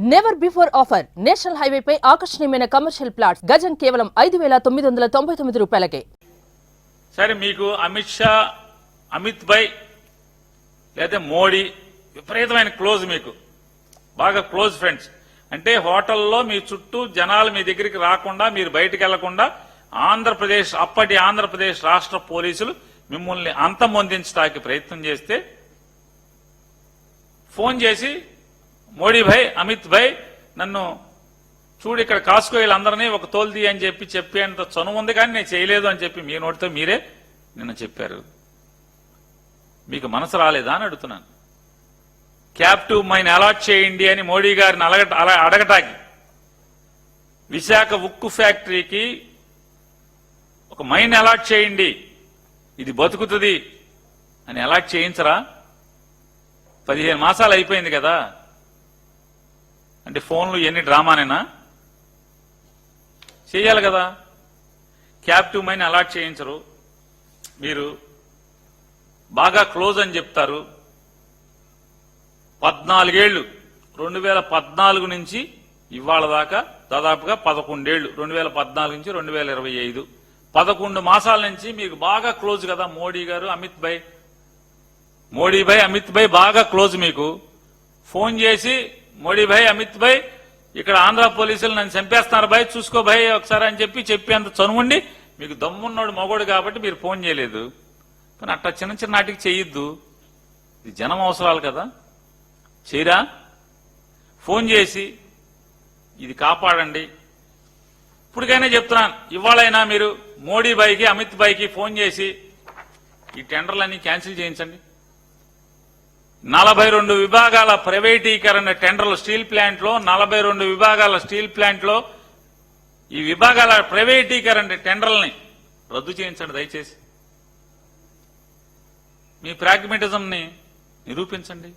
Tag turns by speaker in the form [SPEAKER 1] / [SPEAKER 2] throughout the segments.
[SPEAKER 1] Never before offer national highway పై ఆకర్షణీయమైన commercial plots గజం కేవలం 5,999 రూపాయలకే.
[SPEAKER 2] సరే, మీకు అమిత్ షా, అమిత్ భాయ్ లేదా మోడీ విపరీతమైన క్లోజ్, మీకు బాగా క్లోజ్ ఫ్రెండ్స్. అంటే హోటల్లో మీ చుట్టూ జనాలు మీ దగ్గరికి రాకుండా, మీరు బయటకు వెళ్లకుండా అప్పటి ఆంధ్రప్రదేశ్ రాష్ట్ర పోలీసులు మిమ్మల్ని అంతమొందించడానికి ప్రయత్నం చేస్తే ఫోన్ చేసి, మోడీ భాయ్, అమిత్ భాయ్, నన్ను చూడు ఇక్కడ కాసుకో వీళ్ళందరినీ ఒక తోలుది అని చెప్పేంత చనువు ఉంది, కానీ నేను చేయలేదు అని చెప్పి మీ నోటితో మీరే నిన్న చెప్పారు. మీకు మనసు రాలేదా అని అడుగుతున్నాను. క్యాప్టివ్ మైన్ అలాట్ చేయండి అని మోడీ గారిని అడగటానికి, విశాఖ ఉక్కు ఫ్యాక్టరీకి ఒక మైన్ అలాట్ చేయండి, ఇది బతుకుతుంది అని అలాట్ చేయించరా? 15 మాసాలు అయిపోయింది కదా. అంటే ఫోన్లు ఎన్ని డ్రామానేనా? చేయాలి కదా. క్యాప్టివ్ మైన్ అలాట్ చేయించరు, మీరు బాగా క్లోజ్ అని చెప్తారు. 14 ఏళ్లు 2014 నుంచి ఇవాళ దాకా దాదాపుగా 11 ఏళ్లు, 2014 నుంచి 2025 11 మాసాల నుంచి మీకు బాగా క్లోజ్ కదా మోడీ గారు, అమిత్ భాయ్. మోడీ భాయ్, అమిత్ భాయ్ బాగా క్లోజ్. మీకు ఫోన్ చేసి, మోడీ భాయ్, అమిత్ భాయ్, ఇక్కడ ఆంధ్ర పోలీసులు నన్ను చంపేస్తున్నారు భాయ్, చూసుకో భాయ్ ఒకసారి అని చెప్పేంత చనువుండి మీకు దమ్మున్నాడు మగోడు కాబట్టి మీరు ఫోన్ చేయలేదు. కానీ అట్లా చిన్న చిన్న నాటికి చేయొద్దు, ఇది జనం అవసరాలు కదా. చేయరా? ఫోన్ చేసి ఇది కాపాడండి. ఇప్పటికైనా చెప్తున్నాను, ఇవాళైనా మీరు మోడీ భాయ్కి, అమిత్ భాయ్కి ఫోన్ చేసి ఈ టెండర్లన్నీ క్యాన్సిల్ చేయించండి. 42 విభాగాల ప్రైవేటీకరణ టెండర్లు స్టీల్ ప్లాంట్ లో, 42 విభాగాల స్టీల్ ప్లాంట్ లో ఈ విభాగాల ప్రైవేటీకరణ టెండర్లని రద్దు చేయించండి దయచేసి. మీ ప్రాగ్మెటిజం ని నిరూపించండి.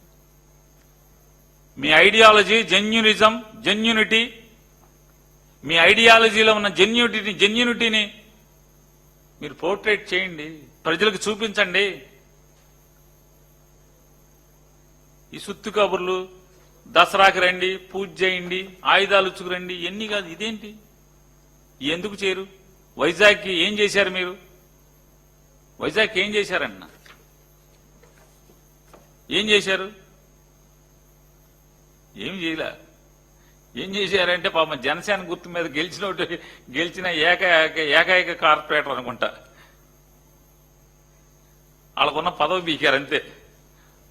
[SPEAKER 2] మీ ఐడియాలజీ, జెన్యూనిటీ, మీ ఐడియాలజీలో ఉన్న జెన్యూనిటీని మీరు పోర్ట్రేట్ చేయండి, ప్రజలకు చూపించండి. ఈ సుత్తు కబుర్లు, దసరాకి రండి, పూజ చేయండి, ఆయుధాలు ఉచ్చుకురండి, ఎన్ని కాదు. ఇదేంటి? ఎందుకు చేయరు? వైజాగ్కి ఏం చేశారు మీరు? వైజాగ్ ఏం చేశారన్న? ఏం చేశారు? ఏం చేయలే. ఏం చేశారంటే పాపం జనసేన గుర్తు మీద గెలిచిన ఏకైక కార్పొరేటర్ అనుకుంటా, వాళ్ళకున్న పదవి బీకారు అంతే.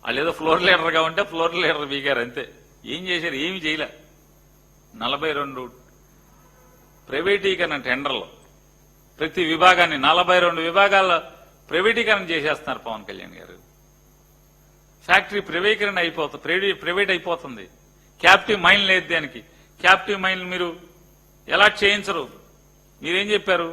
[SPEAKER 2] వాళ్ళు ఏదో ఫ్లోర్ లీడర్గా ఉంటే ఫ్లోర్ లీడర్ బీకారు అంతే. ఏం చేశారు? ఏమి చేయలే. 42 ప్రైవేటీకరణ టెండర్లు, ప్రతి విభాగాన్ని 42 విభాగాల్లో ప్రైవేటీకరణ చేసేస్తున్నారు పవన్ కళ్యాణ్ గారు. ఫ్యాక్టరీ ప్రైవేట్ అయిపోతుంది. క్యాప్టివ్ మైన్ లేదు దానికి. క్యాప్టివ్ మైన్ మీరు ఎలా చేయించరు? మీరేం చెప్పారు?